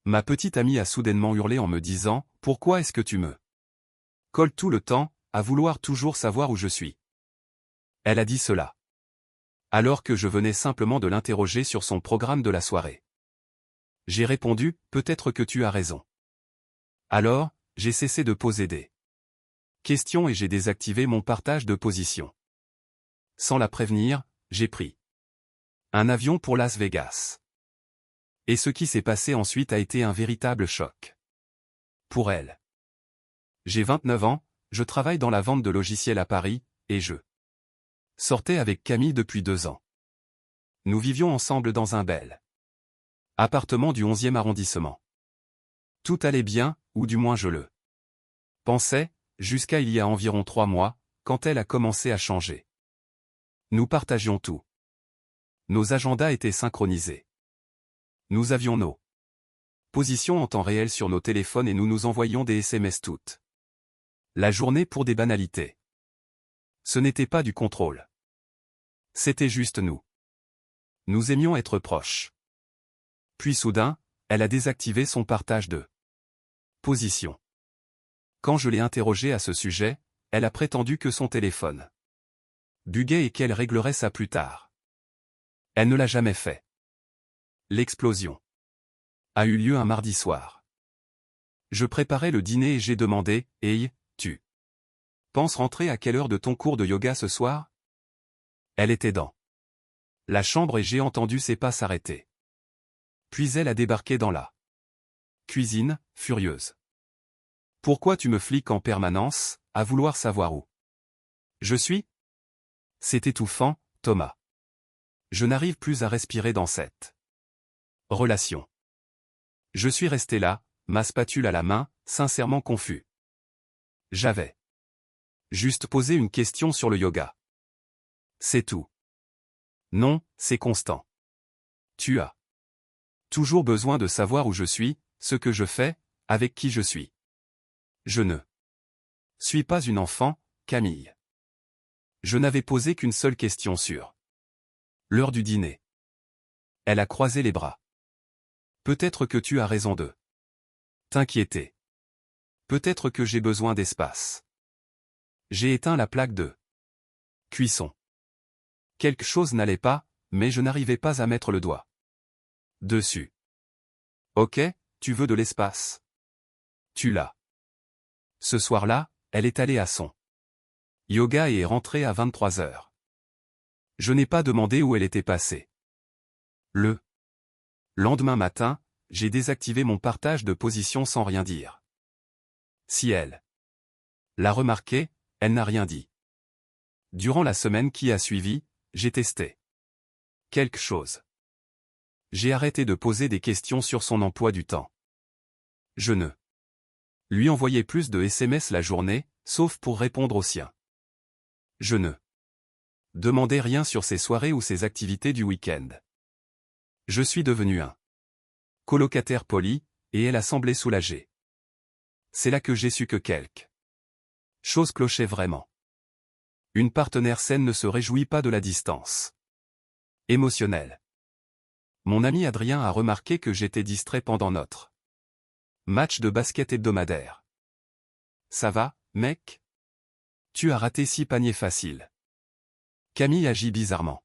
Ma petite amie a soudainement hurlé en me disant « Pourquoi est-ce que tu me colles tout le temps, à vouloir toujours savoir où je suis ?» Elle a dit cela, alors que je venais simplement de l'interroger sur son programme de la soirée. J'ai répondu « Peut-être que tu as raison. » Alors, j'ai cessé de poser des questions et j'ai désactivé mon partage de position. Sans la prévenir, j'ai pris un avion pour Las Vegas. Et ce qui s'est passé ensuite a été un véritable choc. Pour elle. J'ai 29 ans, je travaille dans la vente de logiciels à Paris, et je sortais avec Camille depuis 2 ans. Nous vivions ensemble dans un bel appartement du 11e arrondissement. Tout allait bien, ou du moins je le pensais, jusqu'à il y a environ 3 mois, quand elle a commencé à changer. Nous partagions tout. Nos agendas étaient synchronisés. Nous avions nos positions en temps réel sur nos téléphones et nous nous envoyions des SMS toute la journée pour des banalités. Ce n'était pas du contrôle. C'était juste nous. Nous aimions être proches. Puis soudain, elle a désactivé son partage de position. Quand je l'ai interrogée à ce sujet, elle a prétendu que son téléphone buguait et qu'elle réglerait ça plus tard. Elle ne l'a jamais fait. L'explosion a eu lieu un mardi soir. Je préparais le dîner et j'ai demandé « Hey, tu penses rentrer à quelle heure de ton cours de yoga ce soir ?» Elle était dans la chambre et j'ai entendu ses pas s'arrêter. Puis elle a débarqué dans la cuisine, furieuse. « Pourquoi tu me fliques en permanence, à vouloir savoir où je suis ?» C'est étouffant, Thomas. Je n'arrive plus à respirer dans cette relation. Je suis resté là, ma spatule à la main, sincèrement confus. J'avais juste posé une question sur le yoga. C'est tout. Non, c'est constant. Tu as toujours besoin de savoir où je suis, ce que je fais, avec qui je suis. Je ne suis pas une enfant, Camille. Je n'avais posé qu'une seule question sur l'heure du dîner. Elle a croisé les bras. Peut-être que tu as raison de t'inquiéter. Peut-être que j'ai besoin d'espace. J'ai éteint la plaque de cuisson. Quelque chose n'allait pas, mais je n'arrivais pas à mettre le doigt dessus. Ok, tu veux de l'espace. Tu l'as. Ce soir-là, elle est allée à son yoga et est rentrée à 23 heures. Je n'ai pas demandé où elle était passée. Le lendemain matin, j'ai désactivé mon partage de position sans rien dire. Si elle l'a remarqué, elle n'a rien dit. Durant la semaine qui a suivi, j'ai testé quelque chose. J'ai arrêté de poser des questions sur son emploi du temps. Je ne lui envoyais plus de SMS la journée, sauf pour répondre aux siens. Je ne demandais rien sur ses soirées ou ses activités du week-end. Je suis devenu un colocataire poli, et elle a semblé soulagée. C'est là que j'ai su que quelque chose clochait vraiment. Une partenaire saine ne se réjouit pas de la distance émotionnelle. Mon ami Adrien a remarqué que j'étais distrait pendant notre match de basket hebdomadaire. Ça va, mec? Tu as raté 6 paniers faciles. Camille agit bizarrement.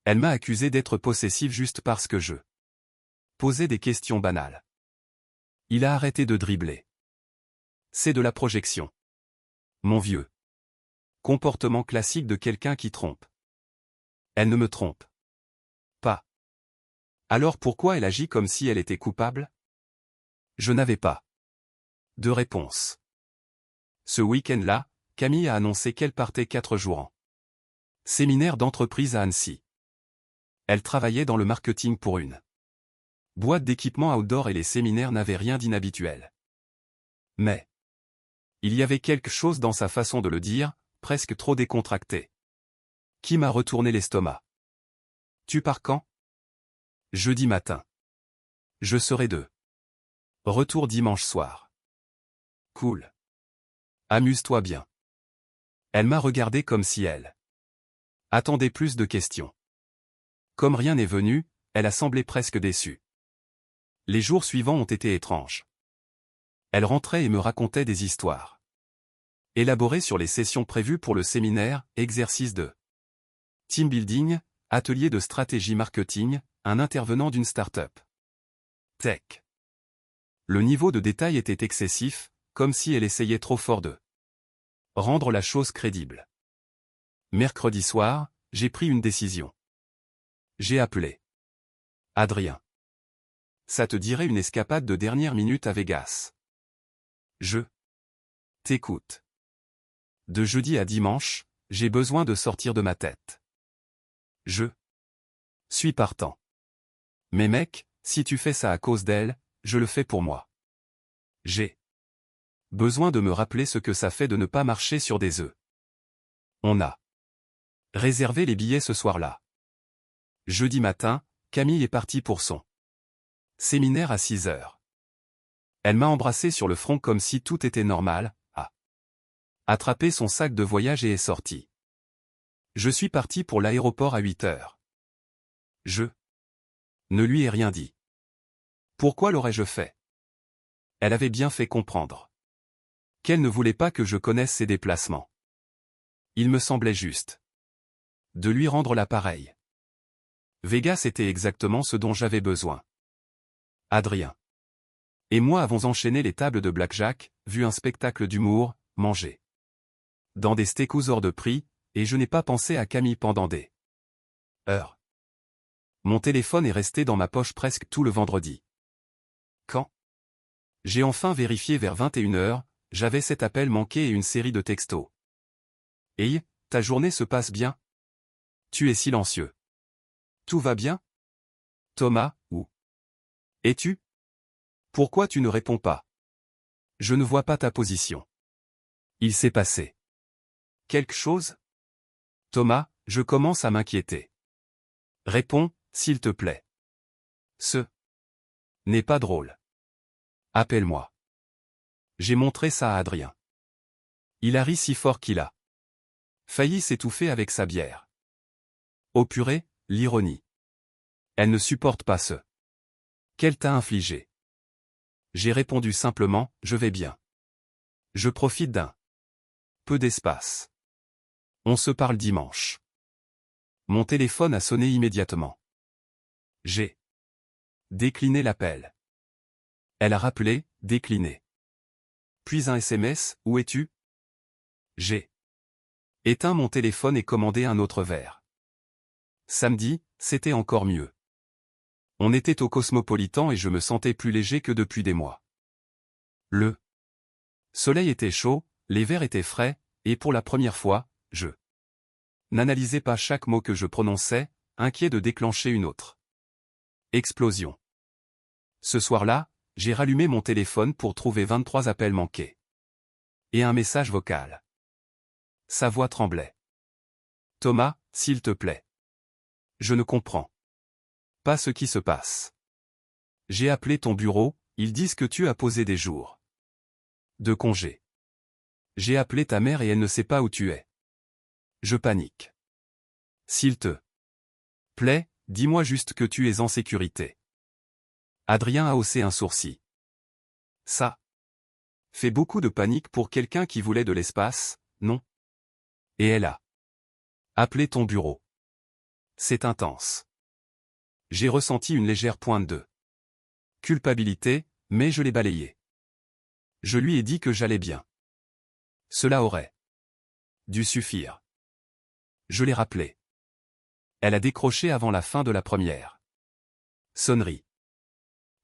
Elle m'a accusé d'être possessif juste parce que je posais des questions banales. Il a arrêté de dribbler. C'est de la projection. Mon vieux. Comportement classique de quelqu'un qui trompe. Elle ne me trompe pas. Alors pourquoi elle agit comme si elle était coupable? Je n'avais pas de réponse. Ce week-end-là, Camille a annoncé qu'elle partait 4 jours en séminaire d'entreprise à Annecy. Elle travaillait dans le marketing pour une boîte d'équipements outdoor et les séminaires n'avaient rien d'inhabituel. Mais il y avait quelque chose dans sa façon de le dire, presque trop décontracté, qui m'a retourné l'estomac. Tu pars quand? Jeudi matin. Je serai de retour dimanche soir. Cool. Amuse-toi bien. Elle m'a regardé comme si elle attendait plus de questions. Comme rien n'est venu, elle a semblé presque déçue. Les jours suivants ont été étranges. Elle rentrait et me racontait des histoires élaborées sur les sessions prévues pour le séminaire, exercice de team building, atelier de stratégie marketing, un intervenant d'une start-up. Tech. Le niveau de détail était excessif, comme si elle essayait trop fort de rendre la chose crédible. Mercredi soir, j'ai pris une décision. J'ai appelé Adrien. Ça te dirait une escapade de dernière minute à Vegas? Je t'écoute. De jeudi à dimanche, j'ai besoin de sortir de ma tête. Je suis partant. Mais mec, si tu fais ça à cause d'elle, je le fais pour moi. J'ai besoin de me rappeler ce que ça fait de ne pas marcher sur des œufs. On a réservé les billets ce soir-là. Jeudi matin, Camille est partie pour son séminaire à 6 heures. Elle m'a embrassé sur le front comme si tout était normal, a attrapé son sac de voyage et est sortie. Je suis parti pour l'aéroport à 8 heures. Je ne lui ai rien dit. Pourquoi l'aurais-je fait? Elle avait bien fait comprendre qu'elle ne voulait pas que je connaisse ses déplacements. Il me semblait juste de lui rendre l'appareil. Vegas était exactement ce dont j'avais besoin. Adrien et moi avons enchaîné les tables de blackjack, vu un spectacle d'humour, mangé dans des steakhouse hors de prix, et je n'ai pas pensé à Camille pendant des heures. Mon téléphone est resté dans ma poche presque tout le vendredi. Quand j'ai enfin vérifié vers 21 heures, j'avais 7 appels manqués et une série de textos. Hey, ta journée se passe bien? Tu es silencieux. Tout va bien? Thomas, où es-tu? Pourquoi tu ne réponds pas? Je ne vois pas ta position. Il s'est passé quelque chose? Thomas, je commence à m'inquiéter. Réponds, s'il te plaît. Ce n'est pas drôle. Appelle-moi. J'ai montré ça à Adrien. Il a ri si fort qu'il a failli s'étouffer avec sa bière. Au purée, l'ironie. Elle ne supporte pas ce qu'elle t'a infligé. J'ai répondu simplement, je vais bien. Je profite d'un peu d'espace. On se parle dimanche. Mon téléphone a sonné immédiatement. J'ai décliné l'appel. Elle a rappelé, décliné. Puis un SMS, où es-tu? J'ai éteint mon téléphone et commandé un autre verre. Samedi, c'était encore mieux. On était au Cosmopolitan et je me sentais plus léger que depuis des mois. Le soleil était chaud, les verres étaient frais, et pour la première fois, je n'analysais pas chaque mot que je prononçais, inquiet de déclencher une autre explosion. Ce soir-là, j'ai rallumé mon téléphone pour trouver 23 appels manqués. Et un message vocal. Sa voix tremblait. Thomas, s'il te plaît. Je ne comprends pas ce qui se passe. J'ai appelé ton bureau, ils disent que tu as posé des jours de congé. J'ai appelé ta mère et elle ne sait pas où tu es. Je panique. S'il te plaît, dis-moi juste que tu es en sécurité. Adrien a haussé un sourcil. Ça fait beaucoup de panique pour quelqu'un qui voulait de l'espace, non? Et elle a appelé ton bureau. C'est intense. J'ai ressenti une légère pointe de culpabilité, mais je l'ai balayée. Je lui ai dit que j'allais bien. Cela aurait dû suffire. Je l'ai rappelé. Elle a décroché avant la fin de la première sonnerie.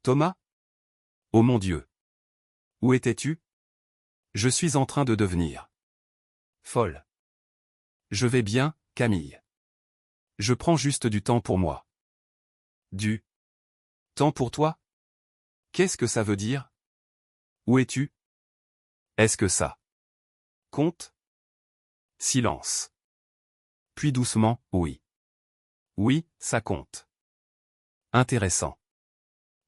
Thomas? Oh mon Dieu! Où étais-tu? Je suis en train de devenir folle. Je vais bien, Camille. Je prends juste du temps pour moi. Du temps pour toi? Qu'est-ce que ça veut dire? Où es-tu? Est-ce que ça compte? Silence. Puis doucement, oui. Oui, ça compte. Intéressant.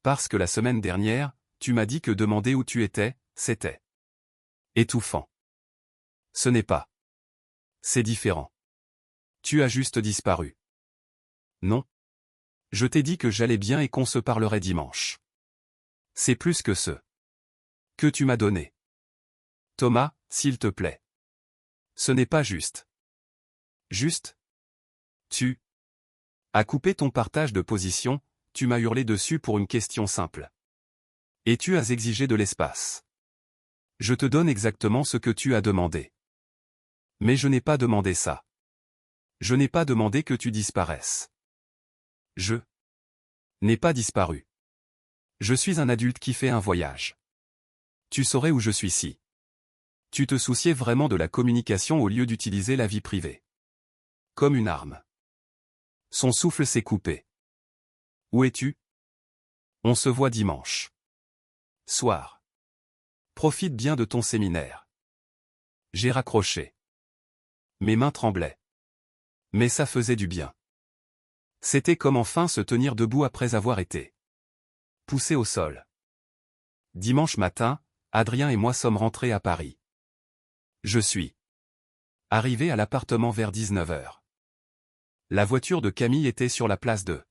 Parce que la semaine dernière, tu m'as dit que demander où tu étais, c'était étouffant. Ce n'est pas. C'est différent. Tu as juste disparu. Non. Je t'ai dit que j'allais bien et qu'on se parlerait dimanche. C'est plus que ce que tu m'as donné. Thomas, s'il te plaît. Ce n'est pas juste. Juste? Tu as coupé ton partage de position, tu m'as hurlé dessus pour une question simple. Et tu as exigé de l'espace. Je te donne exactement ce que tu as demandé. Mais je n'ai pas demandé ça. Je n'ai pas demandé que tu disparaisses. Je n'ai pas disparu. Je suis un adulte qui fait un voyage. Tu saurais où je suis si tu te souciais vraiment de la communication au lieu d'utiliser la vie privée comme une arme. Son souffle s'est coupé. Où es-tu? On se voit dimanche soir. Profite bien de ton séminaire. J'ai raccroché. Mes mains tremblaient. Mais ça faisait du bien. C'était comme enfin se tenir debout après avoir été poussé au sol. Dimanche matin, Adrien et moi sommes rentrés à Paris. Je suis arrivé à l'appartement vers 19h. La voiture de Camille était sur la place de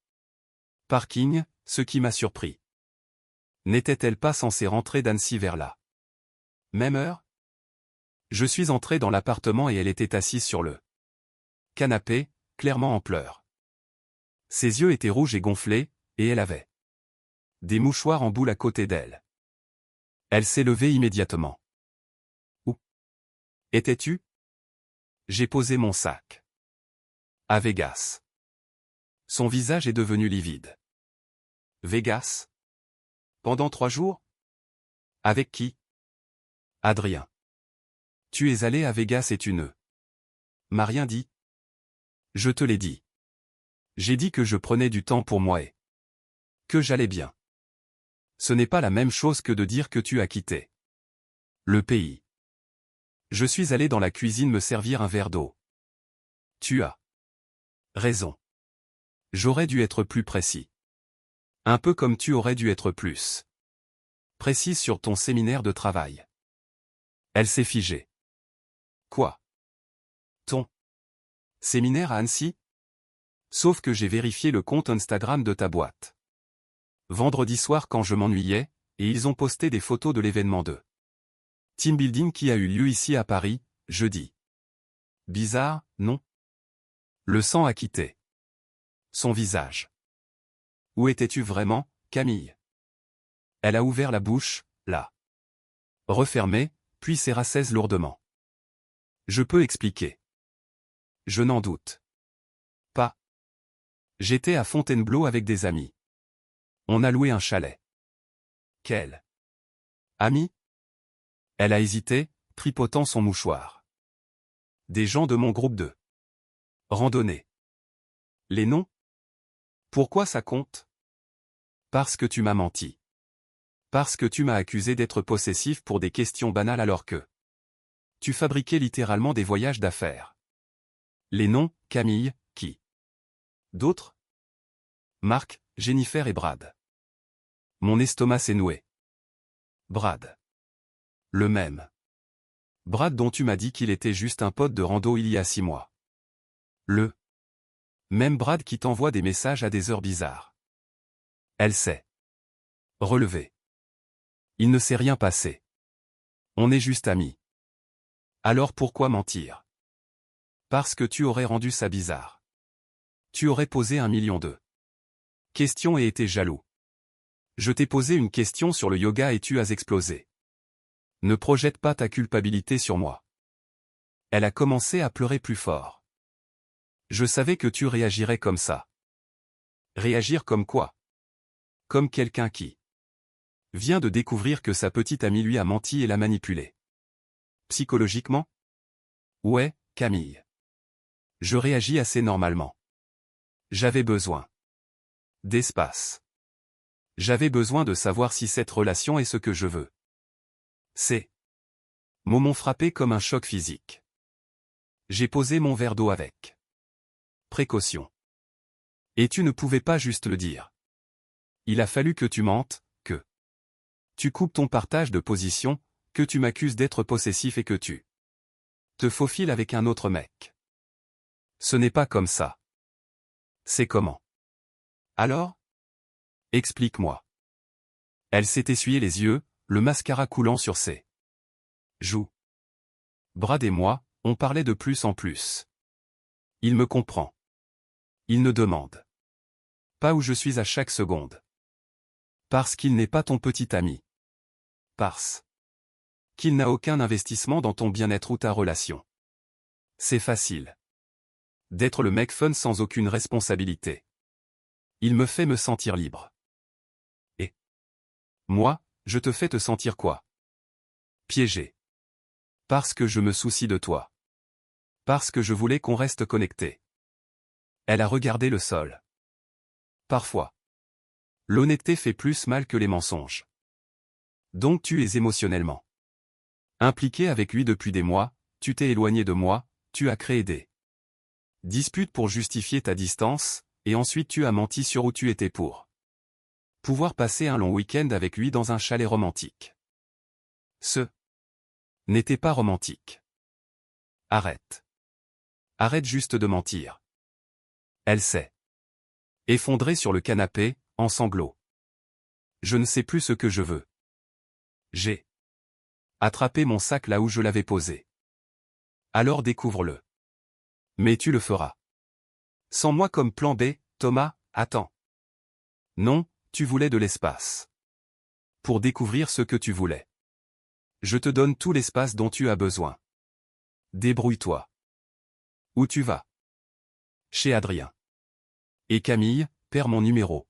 parking, ce qui m'a surpris. N'était-elle pas censée rentrer d'Annecy vers la même heure? Je suis entré dans l'appartement et elle était assise sur le canapé, clairement en pleurs. Ses yeux étaient rouges et gonflés, et elle avait des mouchoirs en boule à côté d'elle. Elle s'est levée immédiatement. Où étais-tu? J'ai posé mon sac. À Vegas. Son visage est devenu livide. Vegas? Pendant 3 jours? Avec qui? Adrien. Tu es allé à Vegas et tu ne m'as rien dit? Je te l'ai dit. J'ai dit que je prenais du temps pour moi et que j'allais bien. Ce n'est pas la même chose que de dire que tu as quitté le pays. Je suis allé dans la cuisine me servir un verre d'eau. Tu as raison. J'aurais dû être plus précis. Un peu comme tu aurais dû être plus précise sur ton séminaire de travail. Elle s'est figée. Quoi? Ton séminaire à Annecy? Sauf que j'ai vérifié le compte Instagram de ta boîte vendredi soir quand je m'ennuyais, et ils ont posté des photos de l'événement de team building qui a eu lieu ici à Paris, jeudi. Bizarre, non? Le sang a quitté son visage. Où étais-tu vraiment, Camille? Elle a ouvert la bouche, l'a refermée, puis s'est rassise lourdement. Je peux expliquer. Je n'en doute pas. J'étais à Fontainebleau avec des amis. On a loué un chalet. Quel ami? Elle a hésité, tripotant son mouchoir. Des gens de mon groupe de randonnée. Les noms? Pourquoi ça compte? Parce que tu m'as menti. Parce que tu m'as accusé d'être possessif pour des questions banales alors que tu fabriquais littéralement des voyages d'affaires. Les noms, Camille, qui? D'autres? Marc, Jennifer et Brad. Mon estomac s'est noué. Brad. Le même. Brad dont tu m'as dit qu'il était juste un pote de rando il y a 6 mois. Le même Brad qui t'envoie des messages à des heures bizarres. Elle s'est relevée. Il ne s'est rien passé. On est juste amis. Alors pourquoi mentir? Parce que tu aurais rendu ça bizarre. Tu aurais posé 1 million de questions et été jaloux. Je t'ai posé une question sur le yoga et tu as explosé. Ne projette pas ta culpabilité sur moi. Elle a commencé à pleurer plus fort. Je savais que tu réagirais comme ça. Réagir comme quoi? Comme quelqu'un qui vient de découvrir que sa petite amie lui a menti et l'a manipulé. Psychologiquement? Ouais, Camille. Je réagis assez normalement. J'avais besoin d'espace. J'avais besoin de savoir si cette relation est ce que je veux. Ces mots m'ont frappé comme un choc physique. J'ai posé mon verre d'eau avec précaution. Et tu ne pouvais pas juste le dire. Il a fallu que tu mentes, que tu coupes ton partage de position, que tu m'accuses d'être possessif et que tu te faufiles avec un autre mec. Ce n'est pas comme ça. C'est comment? Alors? Explique-moi. Elle s'est essuyé les yeux, le mascara coulant sur ses joues. Brad et moi, on parlait de plus en plus. Il me comprend. Il ne demande pas où je suis à chaque seconde. Parce qu'il n'est pas ton petit ami. Parce qu'il n'a aucun investissement dans ton bien-être ou ta relation. C'est facile d'être le mec fun sans aucune responsabilité. Il me fait me sentir libre. Et moi, je te fais te sentir quoi? Piégé. Parce que je me soucie de toi. Parce que je voulais qu'on reste connecté. Elle a regardé le sol. Parfois. L'honnêteté fait plus mal que les mensonges. Donc tu es émotionnellement impliqué avec lui depuis des mois, tu t'es éloigné de moi, tu as créé des disputes pour justifier ta distance, et ensuite tu as menti sur où tu étais pour pouvoir passer un long week-end avec lui dans un chalet romantique. Ce n'était pas romantique. Arrête. Arrête juste de mentir. Elle s'est effondrée sur le canapé, en sanglots. Je ne sais plus ce que je veux. J'ai attrapé mon sac là où je l'avais posé. Alors découvre-le. Mais tu le feras. Sans moi comme plan B, Thomas, attends. Non, tu voulais de l'espace. Pour découvrir ce que tu voulais. Je te donne tout l'espace dont tu as besoin. Débrouille-toi. Où tu vas? Chez Adrien. Et Camille, perds mon numéro.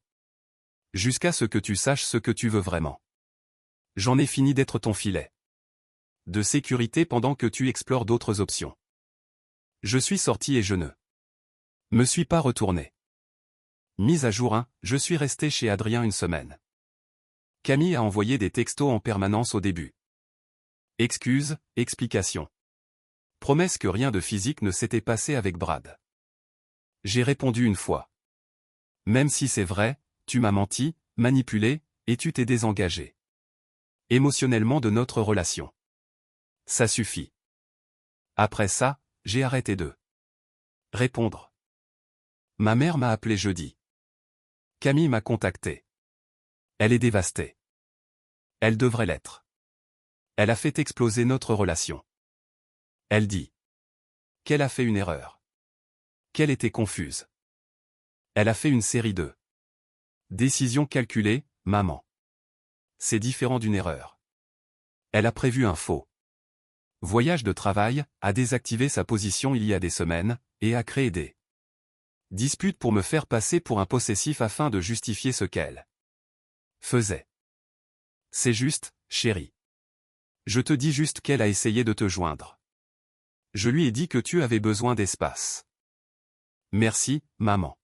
Jusqu'à ce que tu saches ce que tu veux vraiment. J'en ai fini d'être ton filet de sécurité pendant que tu explores d'autres options. Je suis sorti et je ne me suis pas retourné. Mise à jour 1, je suis resté chez Adrien une semaine. Camille a envoyé des textos en permanence au début. Excuses, explications. Promesse que rien de physique ne s'était passé avec Brad. J'ai répondu une fois. Même si c'est vrai, tu m'as menti, manipulé, et tu t'es désengagé émotionnellement de notre relation. Ça suffit. Après ça, j'ai arrêté de répondre. Ma mère m'a appelé jeudi. Camille m'a contacté. Elle est dévastée. Elle devrait l'être. Elle a fait exploser notre relation. Elle dit qu'elle a fait une erreur. Qu'elle était confuse. Elle a fait une série de décisions calculées, maman. C'est différent d'une erreur. Elle a prévu un faux voyage de travail, a désactivé sa position il y a des semaines, et a créé des disputes pour me faire passer pour un possessif afin de justifier ce qu'elle faisait. C'est juste, chérie. Je te dis juste qu'elle a essayé de te joindre. Je lui ai dit que tu avais besoin d'espace. Merci, maman.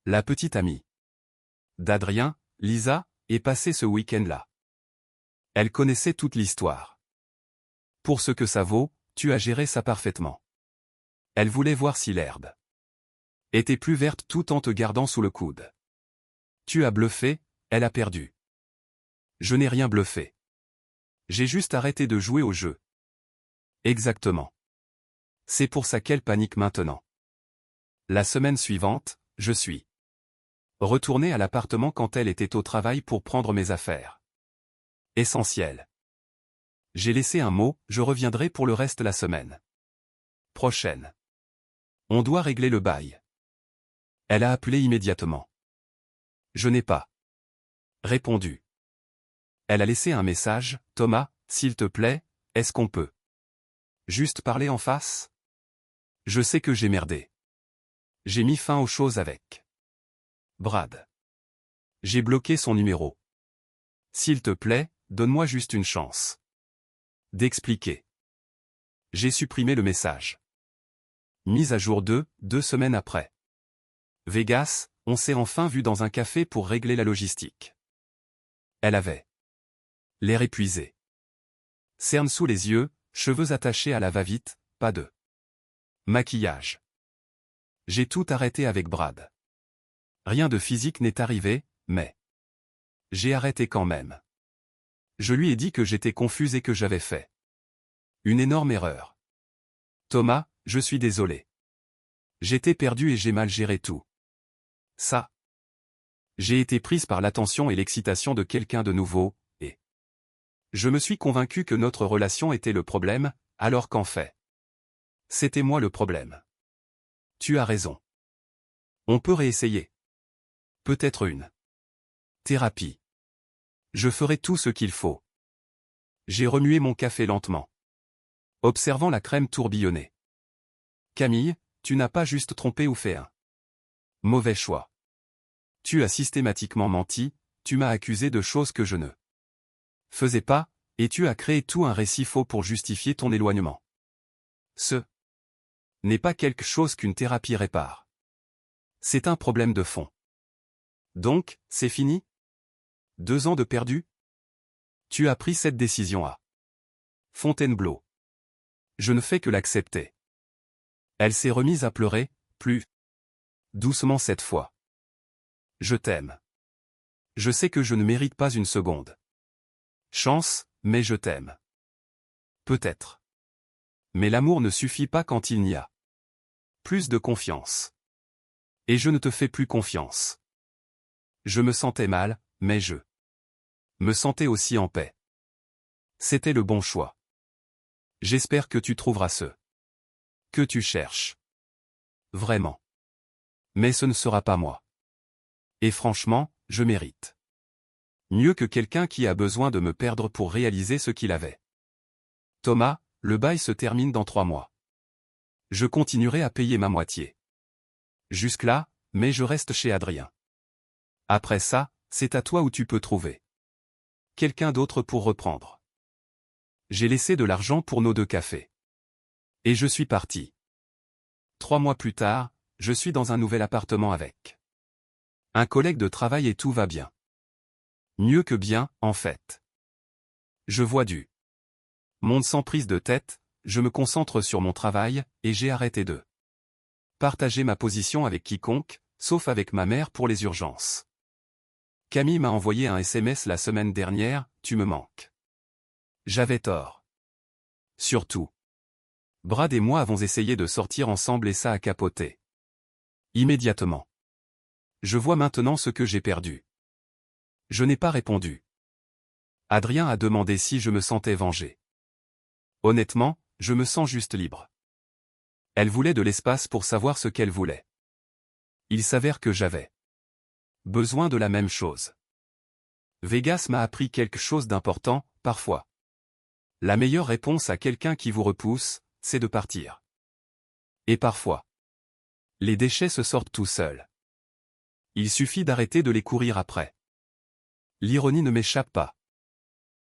La petite amie d'Adrien, Lisa, est passée ce week-end-là. Elle connaissait toute l'histoire. Pour ce que ça vaut, tu as géré ça parfaitement. Elle voulait voir si l'herbe était plus verte tout en te gardant sous le coude. Tu as bluffé, elle a perdu. Je n'ai rien bluffé. J'ai juste arrêté de jouer au jeu. Exactement. C'est pour ça qu'elle panique maintenant. La semaine suivante, je suis retourné à l'appartement quand elle était au travail pour prendre mes affaires. Essentiel. J'ai laissé un mot, je reviendrai pour le reste la semaine prochaine. On doit régler le bail. Elle a appelé immédiatement. Je n'ai pas répondu. Elle a laissé un message, Thomas, s'il te plaît, est-ce qu'on peut juste parler en face? Je sais que j'ai merdé. J'ai mis fin aux choses avec Brad. J'ai bloqué son numéro. S'il te plaît, donne-moi juste une chance d'expliquer. J'ai supprimé le message. Mise à jour 2 semaines après. Vegas, on s'est enfin vu dans un café pour régler la logistique. Elle avait l'air épuisé. Cerne sous les yeux, cheveux attachés à la va-vite, pas de maquillage. J'ai tout arrêté avec Brad. Rien de physique n'est arrivé, mais j'ai arrêté quand même. Je lui ai dit que j'étais confuse et que j'avais fait une énorme erreur. Thomas, je suis désolé. J'étais perdu et j'ai mal géré tout. Ça. J'ai été prise par l'attention et l'excitation de quelqu'un de nouveau, et je me suis convaincue que notre relation était le problème, alors qu'en fait, c'était moi le problème. Tu as raison. On peut réessayer. Peut-être une thérapie. Je ferai tout ce qu'il faut. J'ai remué mon café lentement, observant la crème tourbillonner. Camille, tu n'as pas juste trompé ou fait un mauvais choix. Tu as systématiquement menti, tu m'as accusé de choses que je ne faisais pas, et tu as créé tout un récit faux pour justifier ton éloignement. Ce n'est pas quelque chose qu'une thérapie répare. C'est un problème de fond. Donc, c'est fini? 2 ans de perdu? Tu as pris cette décision à Fontainebleau. Je ne fais que l'accepter. Elle s'est remise à pleurer, plus doucement cette fois. Je t'aime. Je sais que je ne mérite pas une seconde chance, mais je t'aime. Peut-être. Mais l'amour ne suffit pas quand il n'y a plus de confiance. Et je ne te fais plus confiance. Je me sentais mal, mais je me sentais aussi en paix. C'était le bon choix. J'espère que tu trouveras ce que tu cherches. Vraiment. Mais ce ne sera pas moi. Et franchement, je mérite mieux que quelqu'un qui a besoin de me perdre pour réaliser ce qu'il avait. Thomas, le bail se termine dans 3 mois. Je continuerai à payer ma moitié. Jusque-là, mais je reste chez Adrien. Après ça, c'est à toi où tu peux trouver quelqu'un d'autre pour reprendre. J'ai laissé de l'argent pour nos 2 cafés. Et je suis parti. 3 mois plus tard, je suis dans un nouvel appartement avec un collègue de travail et tout va bien. Mieux que bien, en fait. Je vois du monde sans prise de tête, je me concentre sur mon travail, et j'ai arrêté de partager ma position avec quiconque, sauf avec ma mère pour les urgences. Camille m'a envoyé un SMS la semaine dernière, tu me manques. J'avais tort. Surtout. Brad et moi avons essayé de sortir ensemble et ça a capoté. Immédiatement. Je vois maintenant ce que j'ai perdu. Je n'ai pas répondu. Adrien a demandé si je me sentais vengé. Honnêtement, je me sens juste libre. Elle voulait de l'espace pour savoir ce qu'elle voulait. Il s'avère que j'avais besoin de la même chose. Vegas m'a appris quelque chose d'important, parfois. La meilleure réponse à quelqu'un qui vous repousse, c'est de partir. Et parfois, les déchets se sortent tout seuls. Il suffit d'arrêter de les courir après. L'ironie ne m'échappe pas.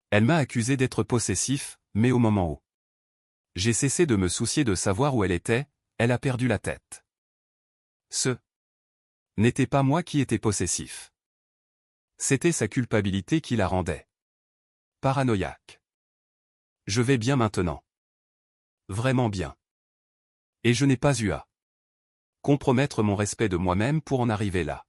Elle m'a accusé d'être possessif, mais au moment où j'ai cessé de me soucier de savoir où elle était, elle a perdu la tête. Ce n'était pas moi qui étais possessif. C'était sa culpabilité qui la rendait paranoïaque. Je vais bien maintenant. Vraiment bien. Et je n'ai pas eu à compromettre mon respect de moi-même pour en arriver là.